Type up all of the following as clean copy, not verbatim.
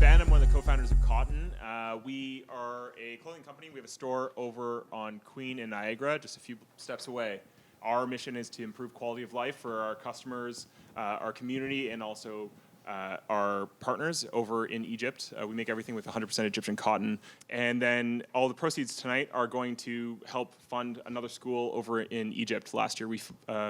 Ben. I'm one of the co-founders of Kotn. We are a clothing company. We have a store over on Queen in Niagara, just a few steps away. Our mission is to improve quality of life for our customers, our community, and also our partners over in Egypt. We make everything with 100% Egyptian cotton. And then all the proceeds tonight are going to help fund another school over in Egypt. Last year we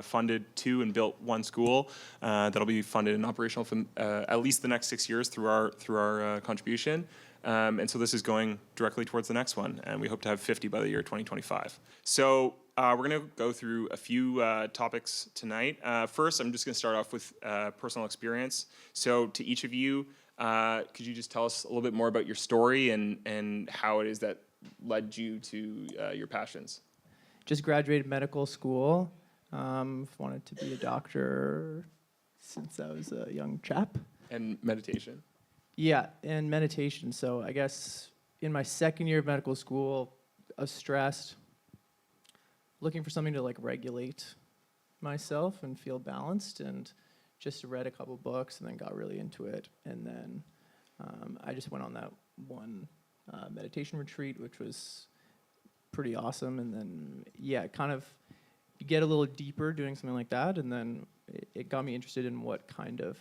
funded 2 and built 1 school that'll be funded and operational for at least the next 6 years through our contribution. And so this is going directly towards the next one, and we hope to have 50 by the year 2025. So we're going to go through a few topics tonight. First, I'm just going to start off with personal experience. So to each of you, could you just tell us a little bit more about your story and how it is that led you to your passions? Just graduated medical school. Wanted to be a doctor since I was a young chap. And meditation? Yeah, and meditation. So I guess in my second year of medical school, I was stressed, looking for something to like regulate myself and feel balanced, and just read a couple books and then got really into it. And then I just went on that one meditation retreat, which was pretty awesome. And then, yeah, kind of you get a little deeper doing something like that. And then it got me interested in what kind of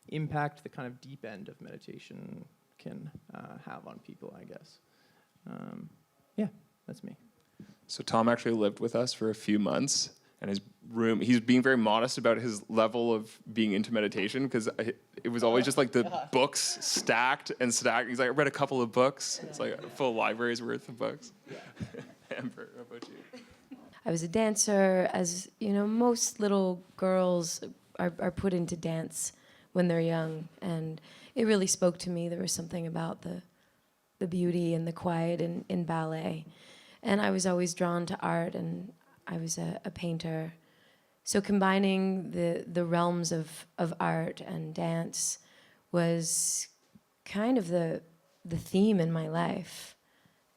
impact the kind of deep end of meditation can have on people, I guess. Yeah, that's me. So Tom actually lived with us for a few months, and his room, he's being very modest about his level of being into meditation, because it was always just like the books stacked and stacked. He's like, I read a couple of books. It's like a full library's worth of books. Amber, how about you? I was a dancer, as you know, most little girls are put into dance when they're young, and it really spoke to me. There was something about the beauty and the quiet in ballet. And I was always drawn to art, and I was a painter. So combining the realms of art and dance was kind of the theme in my life.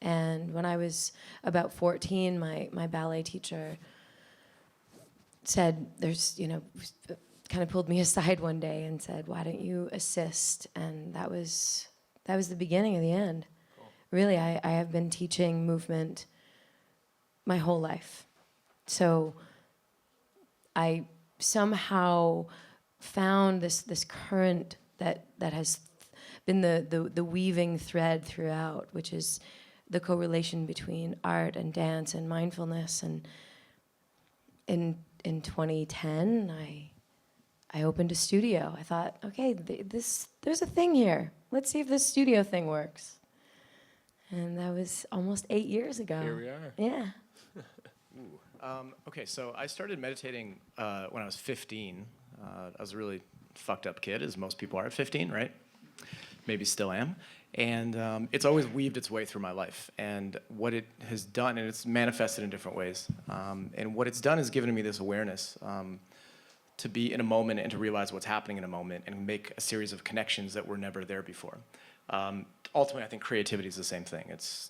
And when I was about 14, my ballet teacher said, kind of pulled me aside one day and said, why don't you assist? And that was the beginning of the end. Cool. Really, I have been teaching movement my whole life. So I somehow found this current that has been the weaving thread throughout, which is the correlation between art and dance and mindfulness. And in 2010, I opened a studio. I thought, okay, there's a thing here. Let's see if this studio thing works. And that was almost 8 years ago. Here we are. Yeah. Okay, so I started meditating when I was 15. I was a really fucked up kid, as most people are at 15, right? Maybe still am. And it's always weaved its way through my life. And what it has done, and it's manifested in different ways, and what it's done is given me this awareness to be in a moment and to realize what's happening in a moment and make a series of connections that were never there before. Ultimately, I think creativity is the same thing. It's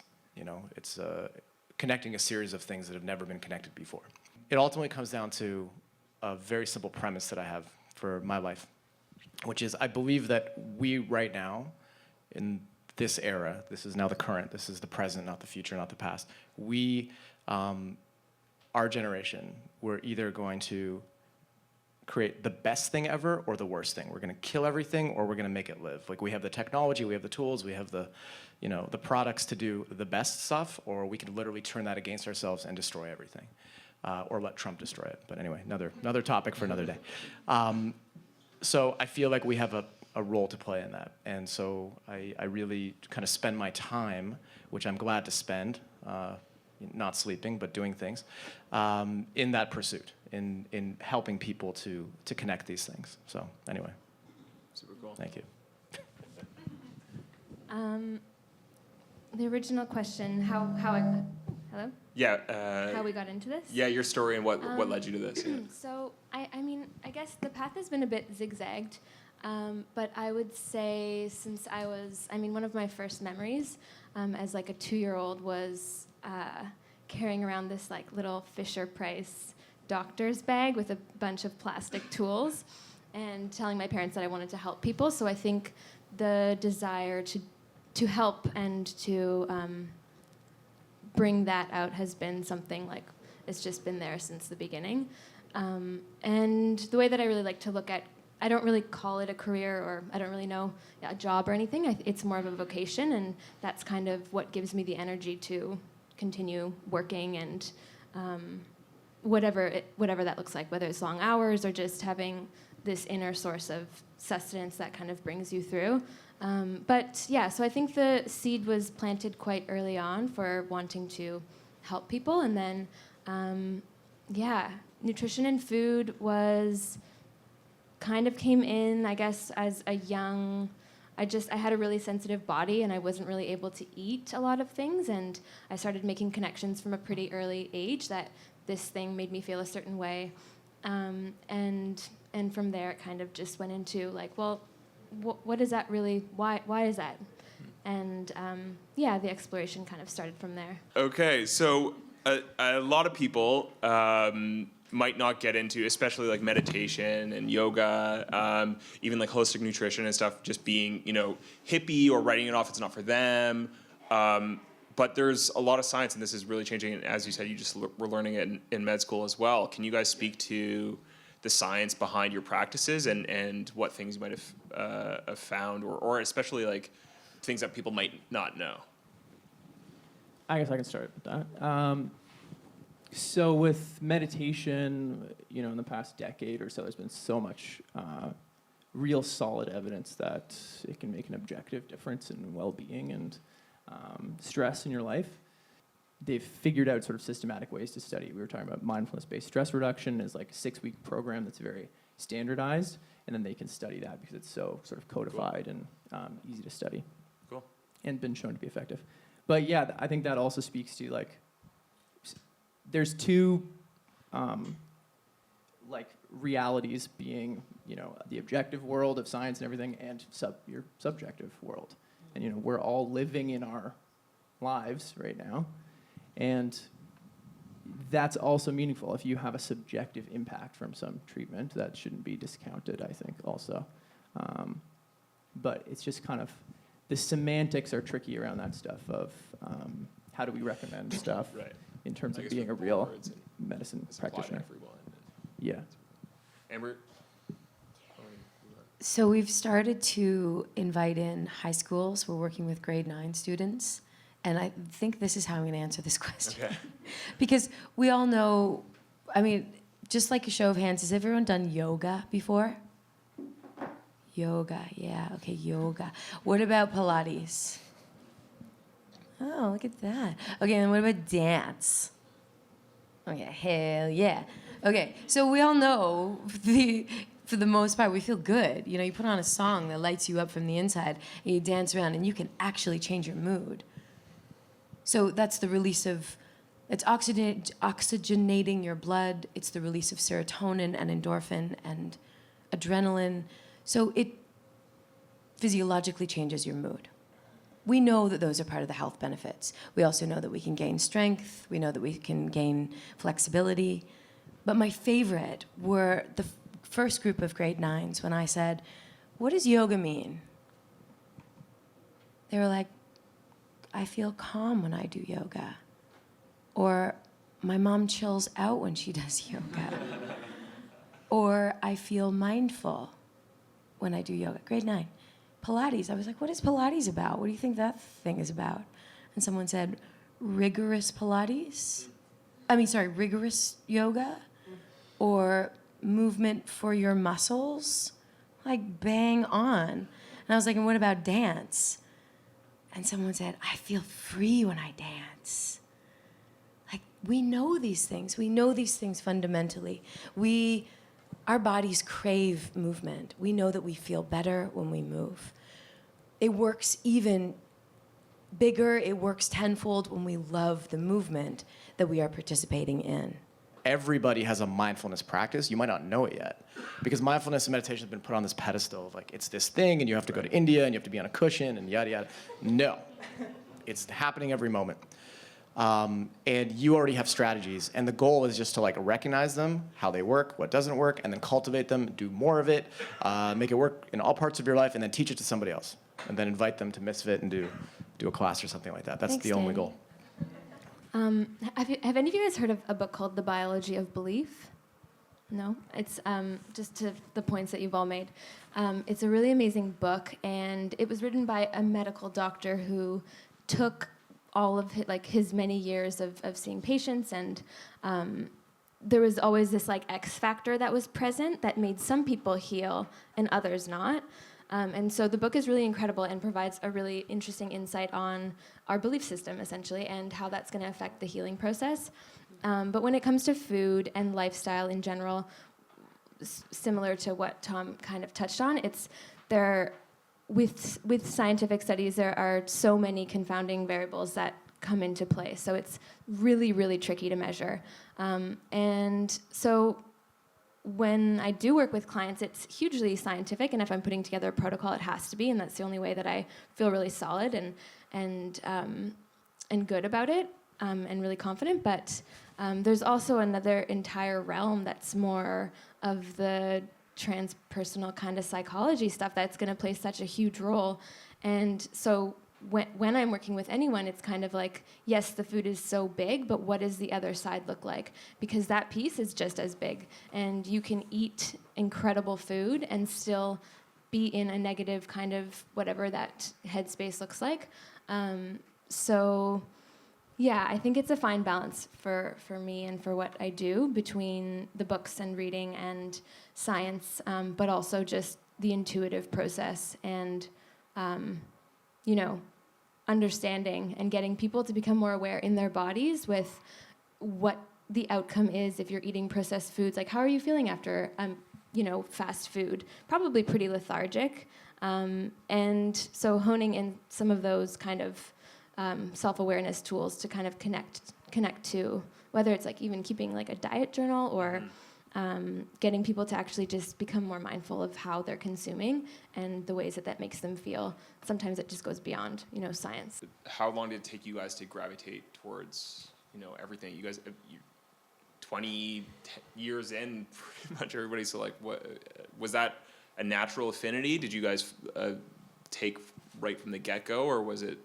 connecting a series of things that have never been connected before. It ultimately comes down to a very simple premise that I have for my life, which is I believe that we right now, in this era, this is now the current, this is the present, not the future, not the past, we, our generation, we're either going to create the best thing ever or the worst thing. We're going to kill everything or we're going to make it live. Like, we have the technology, we have the tools, we have the products to do the best stuff, or we could literally turn that against ourselves and destroy everything, or let Trump destroy it. But anyway, another topic for another day. So I feel like we have a role to play in that. And so I really kind of spend my time, which I'm glad to spend, not sleeping, but doing things, in that pursuit, in helping people to connect these things. So anyway. Super cool. Thank you. The original question, how I, hello? Yeah. How we got into this? Yeah, your story and what led you to this. Yeah. So, I mean, I guess the path has been a bit zigzagged, but I would say since one of my first memories as like a 2-year-old was carrying around this like little Fisher-Price doctor's bag with a bunch of plastic tools and telling my parents that I wanted to help people. So I think the desire to help and to bring that out has been something like it's just been there since the beginning. And the way that I really like to look at, I don't really call it a career, or I don't really know a job or anything. It's more of a vocation, and that's kind of what gives me the energy to continue working and whatever that looks like, whether it's long hours or just having this inner source of sustenance that kind of brings you through. But yeah, so I think the seed was planted quite early on for wanting to help people, and then nutrition and food was kind of came in, I guess, as a young. I had a really sensitive body, and I wasn't really able to eat a lot of things, and I started making connections from a pretty early age that this thing made me feel a certain way, and from there it kind of just went into like, well, what is that really? Why is that? And the exploration kind of started from there. Okay, so a lot of people might not get into, especially like meditation and yoga, even like holistic nutrition and stuff, just being, hippie or writing it off, it's not for them. But there's a lot of science, and this is really changing. And as you said, you just were learning it in med school as well. Can you guys speak to the science behind your practices and what things you might have found, or especially like things that people might not know? I guess I can start with that. So with meditation, in the past decade or so, there's been so much real solid evidence that it can make an objective difference in well-being and stress in your life. They've figured out sort of systematic ways to study. We were talking about mindfulness-based stress reduction is like a 6-week program that's very standardized, and then they can study that because it's so sort of codified and easy to study. Cool. And been shown to be effective. But yeah, I think that also speaks to like, there's two realities being, the objective world of science and everything, and your subjective world. And we're all living in our lives right now, and that's also meaningful. If you have a subjective impact from some treatment, that shouldn't be discounted, I think, also. But it's just kind of, the semantics are tricky around that stuff of how do we recommend stuff Right. in terms I of guess being a with real words and medicine it's applied to practitioner. everyone. Yeah. Amber? So we've started to invite in high schools. We're working with grade 9 students. And I think this is how I'm going to answer this question. Okay. Because we all know, just like a show of hands, has everyone done yoga before? Yoga, yeah, okay, yoga. What about Pilates? Oh, look at that. Okay, and what about dance? Okay, hell yeah. Okay, so we all know for the most part, we feel good. You put on a song that lights you up from the inside, and you dance around, and you can actually change your mood. So that's the release of, it's oxygenating your blood. It's the release of serotonin and endorphin and adrenaline. So it physiologically changes your mood. We know that those are part of the health benefits. We also know that we can gain strength. We know that we can gain flexibility. But my favorite were the first group of grade 9s when I said, what does yoga mean? They were like, I feel calm when I do yoga. Or my mom chills out when she does yoga. Or I feel mindful when I do yoga. Grade 9. Pilates. I was like, what is Pilates about? What do you think that thing is about? And someone said, rigorous Pilates? Rigorous yoga? Or movement for your muscles? Like, bang on. And I was like, and what about dance? And someone said, I feel free when I dance. Like, we know these things. We know these things fundamentally. Our bodies crave movement. We know that we feel better when we move. It works even bigger, it works tenfold when we love the movement that we are participating in. Everybody has a mindfulness practice. You might not know it yet. Because mindfulness and meditation have been put on this pedestal of like, it's this thing, and you have to go to India, and you have to be on a cushion, and yada, yada. No. It's happening every moment. And you already have strategies, and the goal is just to like recognize them, how they work, what doesn't work, and then cultivate them, do more of it, make it work in all parts of your life, and then teach it to somebody else. and then invite them to Misfit and do a class or something like that. That's Thanks, the only Dan. goal. Have any of you guys heard of a book called The Biology of Belief? No? It's just to the points that you've all made. It's a really amazing book, and it was written by a medical doctor who took all of his many years of seeing patients, and there was always this X factor that was present that made some people heal and others not. And so the book is really incredible and provides a really interesting insight on our belief system, essentially, and how that's going to affect the healing process. But when it comes to food and lifestyle in general, similar to what Tom kind of touched on, with scientific studies, there are so many confounding variables that come into play. So it's really, really tricky to measure. And so when I do work with clients, it's hugely scientific, and if I'm putting together a protocol, it has to be, and that's the only way that I feel really solid and good about it, and really confident. But there's also another entire realm that's more of the transpersonal kind of psychology stuff that's going to play such a huge role. And so when I'm working with anyone, it's kind of like, yes, the food is so big, but what does the other side look like? Because that piece is just as big. And you can eat incredible food and still be in a negative kind of whatever that headspace looks like. So yeah, I think it's a fine balance for me and for what I do between the books and reading and science, but also just the intuitive process and understanding and getting people to become more aware in their bodies with what the outcome is if you're eating processed foods. Like, how are you feeling after, fast food? Probably pretty lethargic. And so honing in some of those kind of self-awareness tools to kind of connect to, whether it's even keeping a diet journal or getting people to actually just become more mindful of how they're consuming and the ways that makes them feel. Sometimes it just goes beyond, science. How long did it take you guys to gravitate towards, everything? You guys, 20 years in, pretty much everybody. So what was that a natural affinity? Did you guys take right from the get-go, or was it,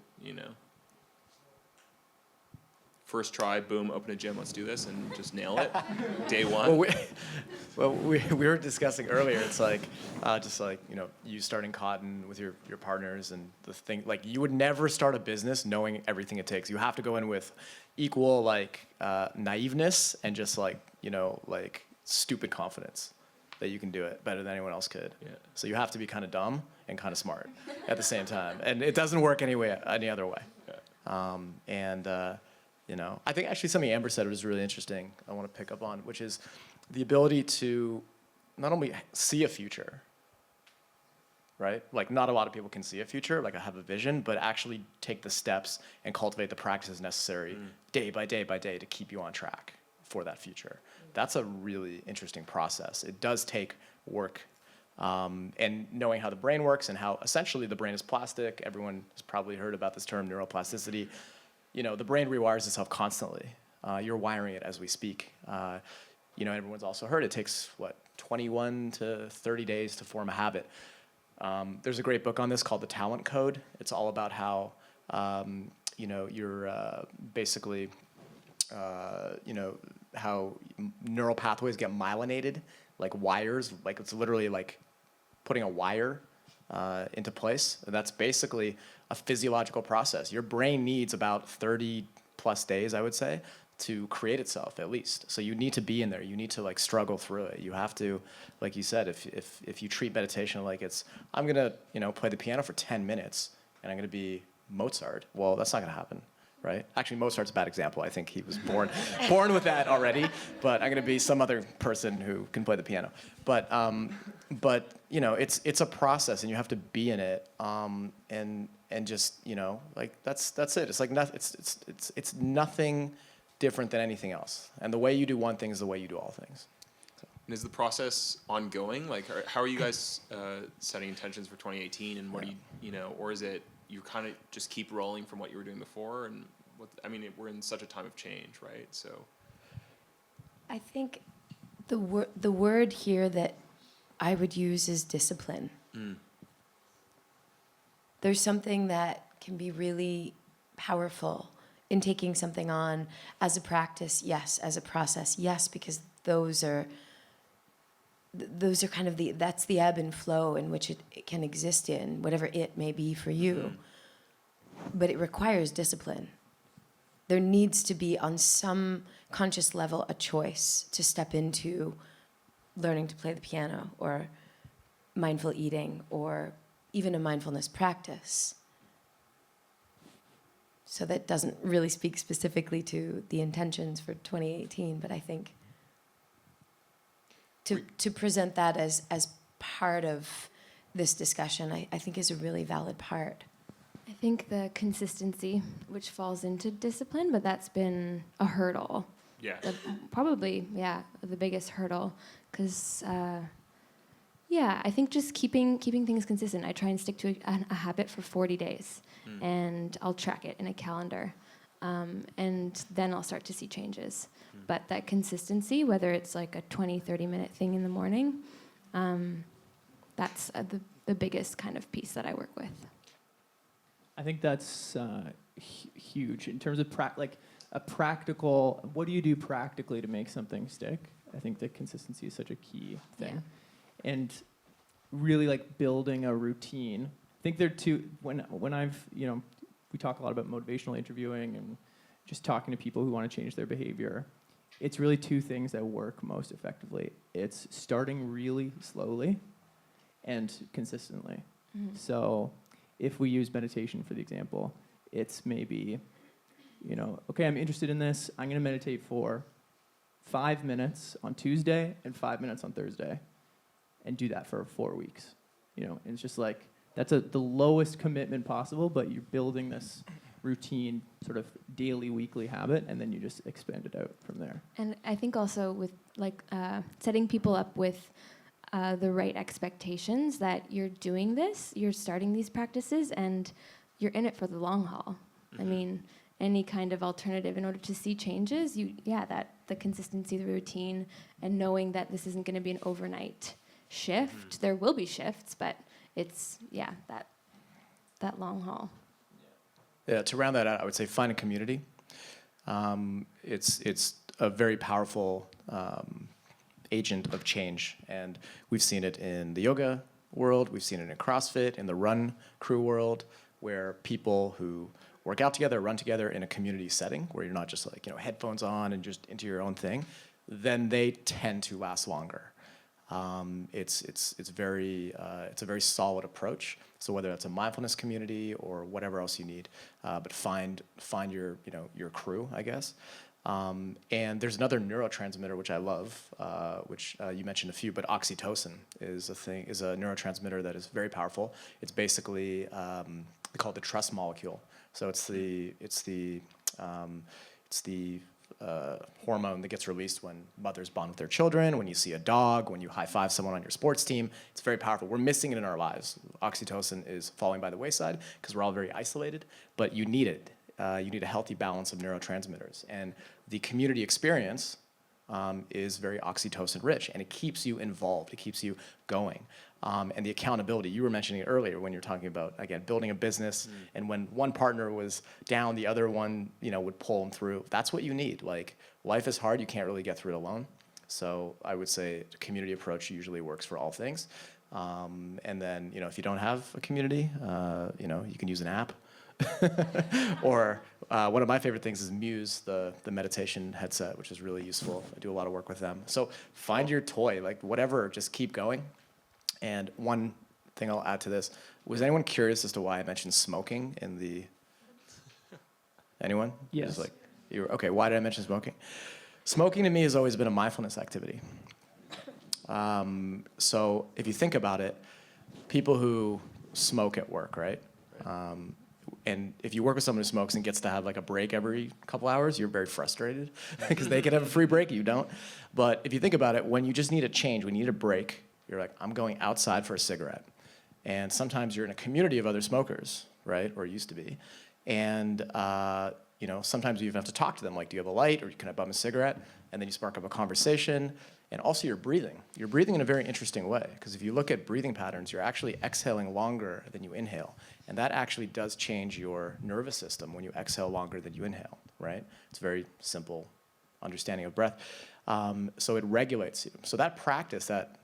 first try, boom, open a gym, let's do this, and just nail it, day one? We were discussing earlier, it's you starting Kotn with your partners, and the thing, you would never start a business knowing everything it takes. You have to go in with equal, naiveness and just, stupid confidence that you can do it better than anyone else could. Yeah. So you have to be kind of dumb and kind of smart at the same time. And it doesn't work any other way. Yeah. I think actually something Amber said was really interesting, I want to pick up on, which is the ability to not only see a future, right? Not a lot of people can see a future, I have a vision, but actually take the steps and cultivate the practices necessary day by day by day to keep you on track for that future. That's a really interesting process. It does take work. And knowing how the brain works and how essentially the brain is plastic. Everyone has probably heard about this term, neuroplasticity. The brain rewires itself constantly. You're wiring it as we speak. Everyone's also heard it takes, 21 to 30 days to form a habit. There's a great book on this called The Talent Code. It's all about how, you're basically, how neural pathways get myelinated, like wires, it's literally putting a wire into place. And that's basically a physiological process. Your brain needs about 30 plus days, I would say, to create itself, at least. So you need to be in there. You need to struggle through it. You have to, like you said, if you treat meditation like it's, I'm gonna play the piano for 10 minutes and I'm gonna be Mozart. Well, that's not gonna happen, right? Actually, Mozart's a bad example. I think he was born with that already. But I'm gonna be some other person who can play the piano. But it's a process, and you have to be in it, and just that's it. It's nothing different than anything else. And the way you do one thing is the way you do all things. So. And is the process ongoing? How are you guys setting intentions for 2018, and what do you, or is it you kind of just keep rolling from what you were doing before? And we're in such a time of change, right? So. I think the word here that I would use is discipline. there's something that can be really powerful in taking something on as a practice, yes, as a process, yes, because those are kind of that's the ebb and flow in which it can exist in, whatever it may be for you. But it requires discipline. There needs to be, on some conscious level, a choice to step into learning to play the piano or mindful eating or even a mindfulness practice. So that doesn't really speak specifically to the intentions for 2018, but I think to present that as part of this discussion, I think is a really valid part. I think the consistency, which falls into discipline, but that's been a hurdle. Yeah. Probably, the biggest hurdle. Because, I think just keeping things consistent. I try and stick to a habit for 40 days, and I'll track it in a calendar. And then I'll start to see changes. But that consistency, whether it's like a 20, 30-minute thing in the morning, that's the biggest kind of piece that I work with. I think that's huge in terms of a practical. What do you do practically to make something stick? I think that consistency is such a key thing, and really like building a routine. I think there are two. When I've we talk a lot about motivational interviewing and just talking to people who want to change their behavior. It's really two things that work most effectively. It's starting really slowly and consistently. So if we use meditation for the example, it's maybe, okay, I'm interested in this. I'm going to meditate for 5 minutes on Tuesday and 5 minutes on Thursday and do that for 4 weeks. And it's just like, that's the lowest commitment possible, but you're building this routine sort of daily, weekly habit, and then you just expand it out from there. And I think also with setting people up with the right expectations that you're doing this, you're starting these practices, and you're in it for the long haul. I mean, any kind of alternative in order to see changes, the consistency, the routine, and knowing that this isn't going to be an overnight shift. There will be shifts, but it's that long haul. Yeah, to round that out, I would say find a community. It's a very powerful agent of change, and we've seen it in the yoga world, we've seen it in CrossFit, in the run crew world, where people who work out together, run together in a community setting, where you're not just like headphones on and just into your own thing, then they tend to last longer. It's a very solid approach. So whether that's a mindfulness community or whatever else you need, but find your your crew, I guess. And there's another neurotransmitter which I love, which you mentioned a few, but oxytocin is a neurotransmitter that is very powerful. It's basically they call it the trust molecule. So it's the hormone that gets released when mothers bond with their children, when you see a dog, when you high-five someone on your sports team. It's very powerful. We're missing it in our lives. Oxytocin is falling by the wayside because we're all very isolated, but you need it. You need a healthy balance of neurotransmitters. And the community experience is very oxytocin-rich, and it keeps you involved. It keeps you going. And the accountability, you were mentioning it earlier when you were talking about, again, building a business, and when one partner was down, the other one, would pull them through. That's what you need. Like, life is hard. You can't really get through it alone. So I would say the community approach usually works for all things. And then, if you don't have a community, you can use an app. Or one of my favorite things is Muse, the meditation headset, which is really useful. I do a lot of work with them. So find your toy, like whatever, just keep going. And one thing I'll add to this, was anyone curious as to why I mentioned smoking in the... Anyone? Yes. Okay, why did I mention smoking? Smoking to me has always been a mindfulness activity. So if you think about it, people who smoke at work, right? And if you work with someone who smokes and gets to have like a break every couple hours, you're very frustrated because they can have a free break, you don't. But if you think about it, when you just need a change, when you need a break, you're like, I'm going outside for a cigarette. And sometimes you're in a community of other smokers, right? Or used to be. And You know, sometimes you even have to talk to them, like, do you have a light, or can I bum a cigarette? And then you spark up a conversation. And also you're breathing. You're breathing in a very interesting way, because if you look at breathing patterns, you're actually exhaling longer than you inhale. And that actually does change your nervous system when you exhale longer than you inhale, right? It's a very simple understanding of breath. So it regulates you. So that practice, that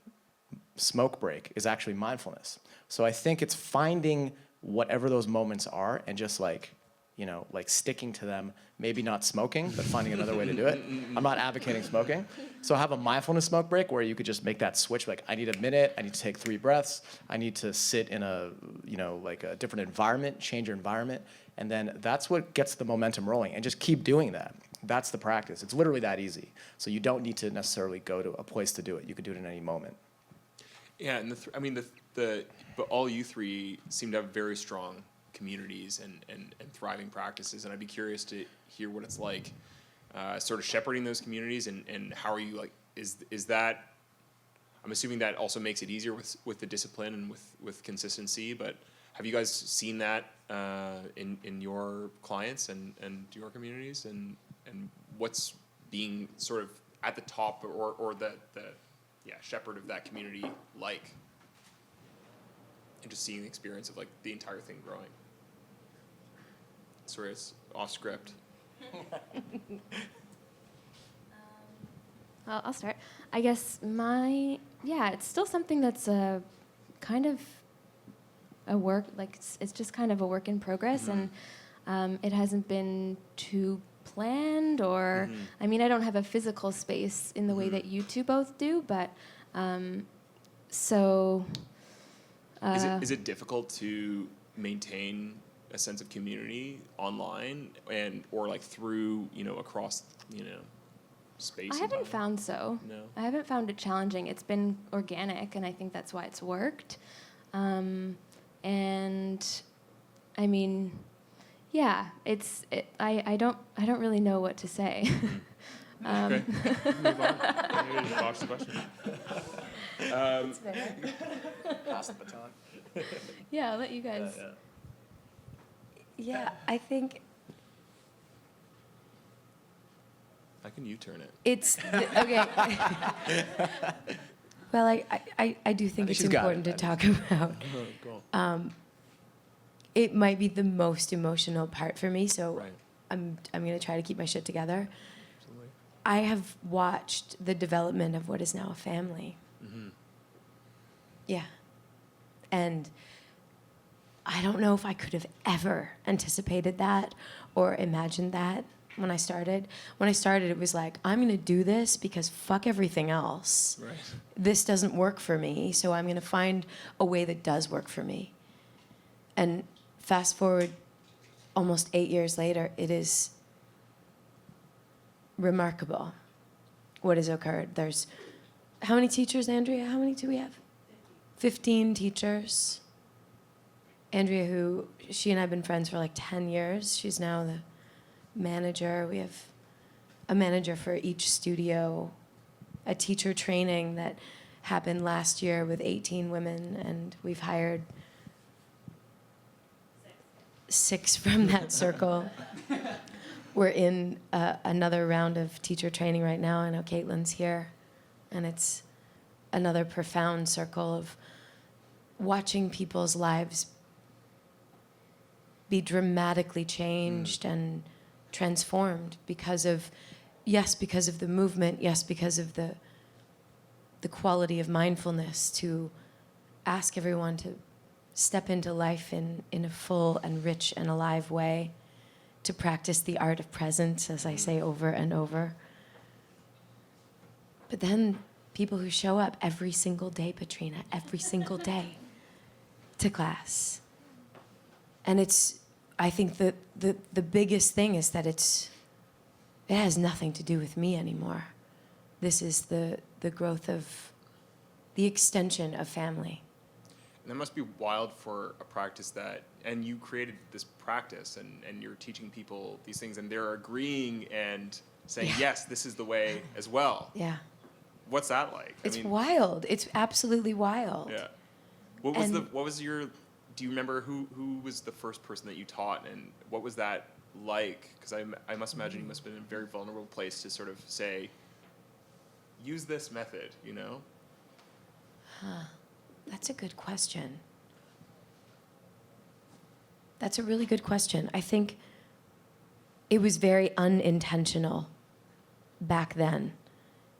smoke break, is actually mindfulness. So I think it's finding whatever those moments are and just like, you know, like sticking to them, maybe not smoking, but finding another way to do it. I'm not advocating smoking. So have a mindfulness smoke break where you could just make that switch, like, I need a minute, I need to take 3 breaths, I need to sit in a, you know, like a different environment, change your environment, and then that's what gets the momentum rolling, and just keep doing that. That's the practice. It's literally that easy. So you don't need to necessarily go to a place to do it. You can do it in any moment. Yeah, and but all you three seem to have very strong communities and thriving practices, and I'd be curious to hear what it's like sort of shepherding those communities, and how are you, like, is that, I'm assuming that also makes it easier with the discipline and with consistency, but have you guys seen that in your clients and your communities, and what's being sort of at the top or the shepherd of that community like? And just seeing the experience of, like, the entire thing growing. Sorry, it's off script. I'll start. I guess it's still something that's a kind of a work, like it's just kind of a work in progress, and it hasn't been too planned, or I mean, I don't have a physical space in the way that you two both do, but so. Is it difficult to maintain a sense of community online or like through, you know, across, you know, space? I haven't found so. No. I haven't found it challenging. It's been organic, and I think that's why it's worked. And I mean, yeah, I don't really know what to say. Okay. Move on. Maybe just watch the question. Pass the baton. Yeah, I'll let you guys. Yeah, I think How can you turn it? it's okay. Well, I do think it's she's got important it. to talk about. Cool. It might be the most emotional part for me, so Right. I'm going to try to keep my shit together. Absolutely. I have watched the development of what is now a family. Mm-hmm. Yeah. And I don't know if I could have ever anticipated that or imagined that when I started. When I started, it was like, I'm going to do this because fuck everything else. Right. This doesn't work for me, so I'm going to find a way that does work for me. And fast forward almost 8 years later, it is remarkable what has occurred. There's, how many teachers, Andrea? How many do we have? 15 teachers. Andrea, she and I have been friends for like 10 years. She's now the manager. We have a manager for each studio, a teacher training that happened last year with 18 women, and we've hired 6 from that circle. We're in another round of teacher training right now. I know Caitlin's here, and it's another profound circle of watching people's lives be dramatically changed and transformed because of the movement, yes, because of the quality of mindfulness, to ask everyone to step into life in a full and rich and alive way, to practice the art of presence, as I say over and over. But then people who show up every single day, Patrina, every single day to class. And I think that the biggest thing is that it has nothing to do with me anymore. This is the growth of the extension of family. And that must be wild for a practice and you created this practice and you're teaching people these things and they're agreeing and saying, Yeah. yes, this is the way as well. Yeah. What's that like? It's wild. It's absolutely wild. Yeah. Do you remember who was the first person that you taught, and what was that like? Because I must imagine you must have been in a very vulnerable place to sort of say, use this method, you know? That's a good question. That's a really good question. I think it was very unintentional back then.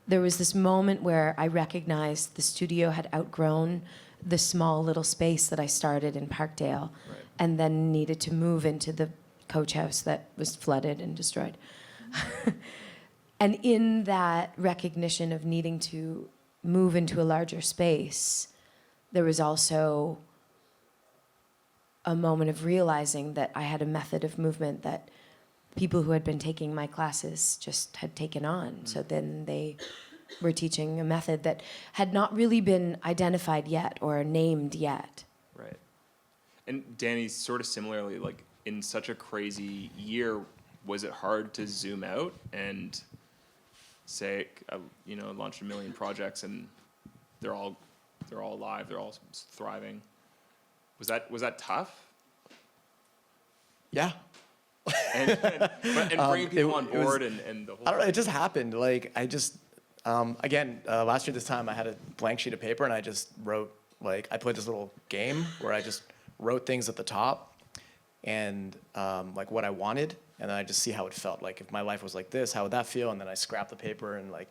There was this moment where I recognized the studio had outgrown the small little space that I started in Parkdale, Right. and then needed to move into the coach house that was flooded and destroyed. And in that recognition of needing to move into a larger space, there was also a moment of realizing that I had a method of movement that people who had been taking my classes just had taken on. So then they were teaching a method that had not really been identified yet or named yet. Right. And Danny, sort of similarly, like in such a crazy year, was it hard to zoom out and say, launched a million projects and they're all alive, they're all thriving? Was that tough? Yeah. And bringing people on board and the whole. I don't know. It just happened. Like last year this time I had a blank sheet of paper and I just wrote, like, I played this little game where I just wrote things at the top and like what I wanted, and then I just see how it felt. Like if my life was like this, how would that feel? And then I scrap the paper and I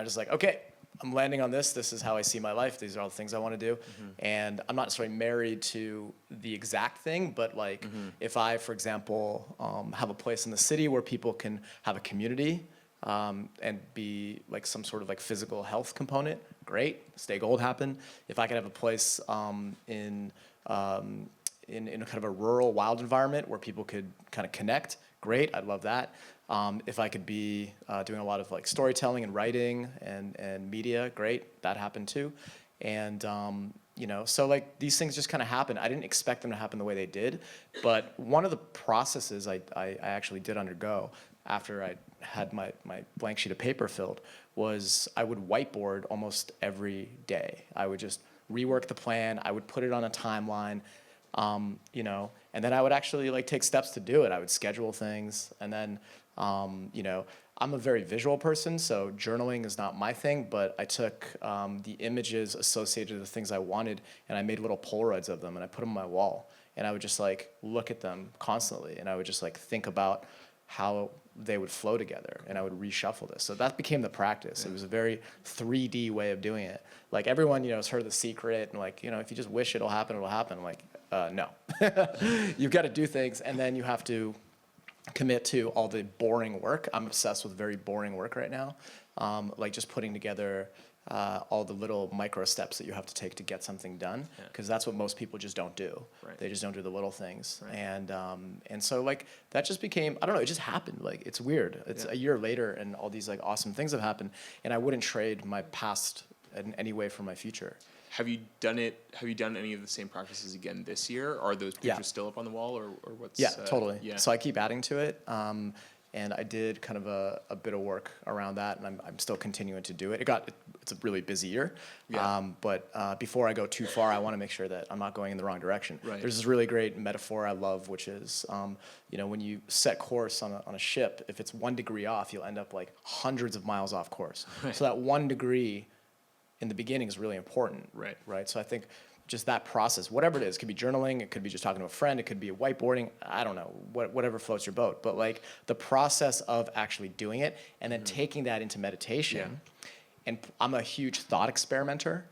just like, okay, I'm landing on this. This is how I see my life. These are all the things I want to do. Mm-hmm. And I'm not necessarily married to the exact thing, but like if I, for example, have a place in the city where people can have a community and be like some sort of like physical health component, great. Stay Gold happen. If I could have a place in kind of a rural, wild environment where people could kind of connect, great. I'd love that. If I could be doing a lot of like storytelling and writing and media, great. That happened too. And so like these things just kind of happen. I didn't expect them to happen the way they did, but one of the processes I actually did undergo after I had my blank sheet of paper filled was I would whiteboard almost every day. I would just rework the plan. I would put it on a timeline. And then I would actually like take steps to do it. I would schedule things, and then, I'm a very visual person, so journaling is not my thing, but I took the images associated with the things I wanted, and I made little Polaroids of them, and I put them on my wall, and I would just like look at them constantly, and I would just like think about how they would flow together, and I would reshuffle this. So that became the practice. It was a very 3D way of doing it. Like everyone, has heard of The Secret, and like, if you just wish it'll happen, it'll happen. I'm like, no. You've got to do things, and then you have to commit to all the boring work. I'm obsessed with very boring work right now. Like just putting together all the little micro steps that you have to take to get something done, because that's what most people just don't do. Right. They just don't do the little things. Right. And so like that just became, I don't know, it just happened. Like it's weird. It's a year later and all these like awesome things have happened, and I wouldn't trade my past in any way for my future. Have you done any of the same practices again this year? Are those pictures still up on the wall, or what's? Yeah, totally. Yeah. So I keep adding to it, and I did kind of a bit of work around that, and I'm still continuing to do it. It's a really busy year, but before I go too far, I want to make sure that I'm not going in the wrong direction. Right. There's this really great metaphor I love, which is, when you set course on a ship, if it's 1 degree off, you'll end up like hundreds of miles off course. Right. So that 1 degree in the beginning is really important. Right. So I think just that process, whatever it is, it could be journaling, it could be just talking to a friend, it could be whiteboarding, I don't know, whatever floats your boat. But like the process of actually doing it and then taking that into meditation. And I'm a huge thought experimenter.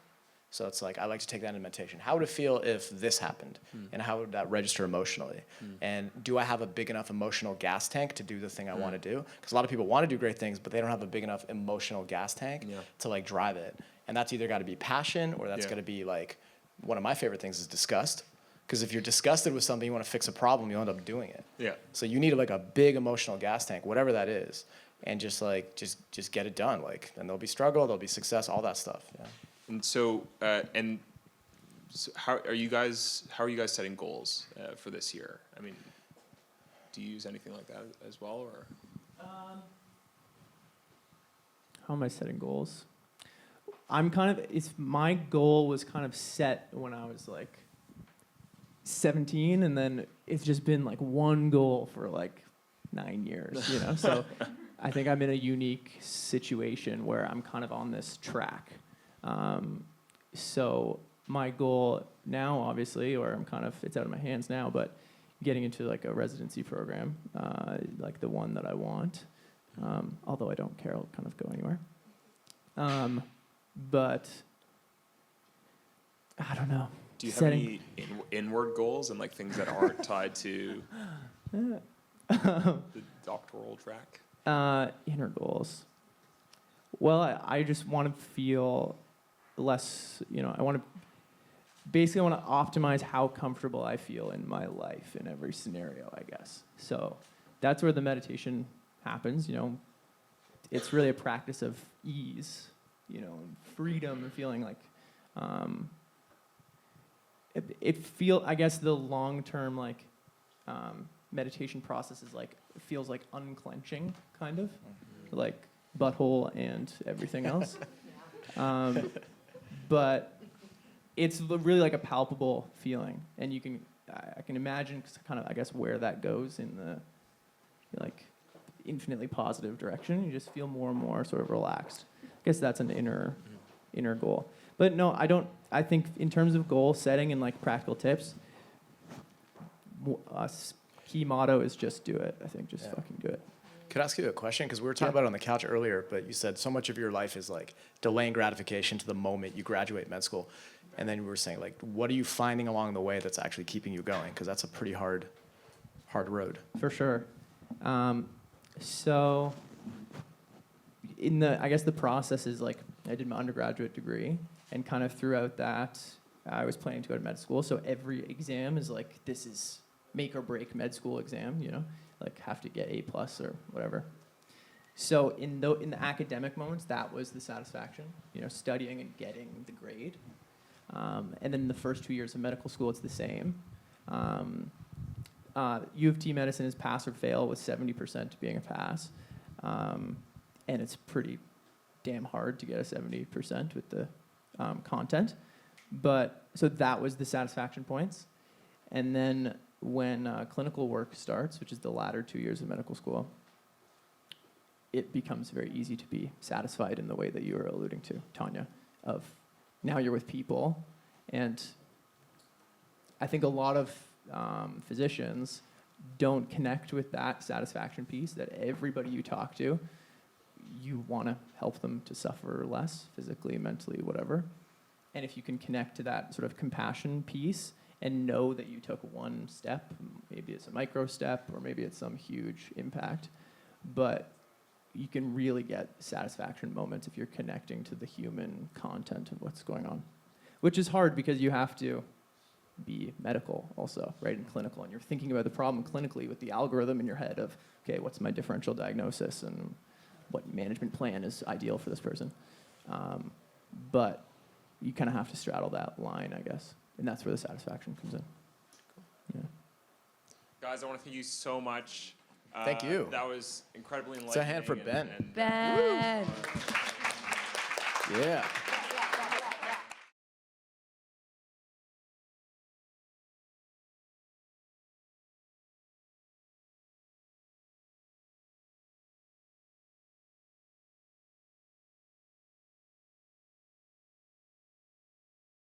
So it's like, I like to take that into meditation. How would it feel if this happened? And how would that register emotionally? And do I have a big enough emotional gas tank to do the thing I want to do? Because a lot of people want to do great things, but they don't have a big enough emotional gas tank to like drive it. And that's either got to be passion, or that's got to be like, one of my favorite things is disgust. Because if you're disgusted with something, you want to fix a problem, you'll end up doing it. Yeah. So you need like a big emotional gas tank, whatever that is, and just get it done. Like, and there'll be struggle, there'll be success, all that stuff. Yeah. And so, how are you guys setting goals for this year? I mean, do you use anything like that as well, or? How am I setting goals? My goal was kind of set when I was like 17, and then it's just been like one goal for like 9 years, you know? So I think I'm in a unique situation where I'm kind of on this track. So my goal now, obviously, or I'm kind of, it's out of my hands now, but getting into like a residency program, like the one that I want. Although I don't care, I'll kind of go anywhere. But I don't know. Do you have any inward goals and like things that aren't tied to the doctoral track? Inner goals. Well, I just want to feel less, you know, I want to optimize how comfortable I feel in my life in every scenario, I guess. So that's where the meditation happens, you know. It's really a practice of ease, you know, freedom and feeling like, I guess the long-term like meditation process is like, it feels like unclenching kind of, like butthole and everything else. But it's really like a palpable feeling, and I can imagine kind of, I guess, where that goes in the like infinitely positive direction. You just feel more and more sort of relaxed. I guess that's an inner goal. But no, I think in terms of goal setting and like practical tips, key motto is just do it. I think just fucking do it. Could I ask you a question? Because we were talking about it on the couch earlier, but you said so much of your life is like delaying gratification to the moment you graduate med school. And then we were saying, like, what are you finding along the way that's actually keeping you going? Because that's a pretty hard road. For sure. So I guess the process is like, I did my undergraduate degree, and kind of throughout that, I was planning to go to med school. So every exam is like, this is make or break med school exam, you know, like have to get A+ or whatever. So in the academic moments, that was the satisfaction, you know, studying and getting the grade. And then the first 2 years of medical school, it's the same. U of T medicine is pass or fail, with 70% being a pass. And it's pretty damn hard to get a 70% with the content. But so that was the satisfaction points. And then when clinical work starts, which is the latter 2 years of medical school, it becomes very easy to be satisfied in the way that you were alluding to, Tanya, of now you're with people. And I think a lot of physicians don't connect with that satisfaction piece, that everybody you talk to, you want to help them to suffer less physically, mentally, whatever. And if you can connect to that sort of compassion piece and know that you took one step, maybe it's a micro step or maybe it's some huge impact, but you can really get satisfaction moments if you're connecting to the human content of what's going on, which is hard because you have to be medical also, right, and clinical, and you're thinking about the problem clinically with the algorithm in your head of, okay, what's my differential diagnosis and what management plan is ideal for this person. But you kind of have to straddle that line, I guess, and that's where the satisfaction comes in. Yeah. Guys, I want to thank you so much. Thank you. That was incredibly enlightening. It's a hand for Ben. Ben. Yeah.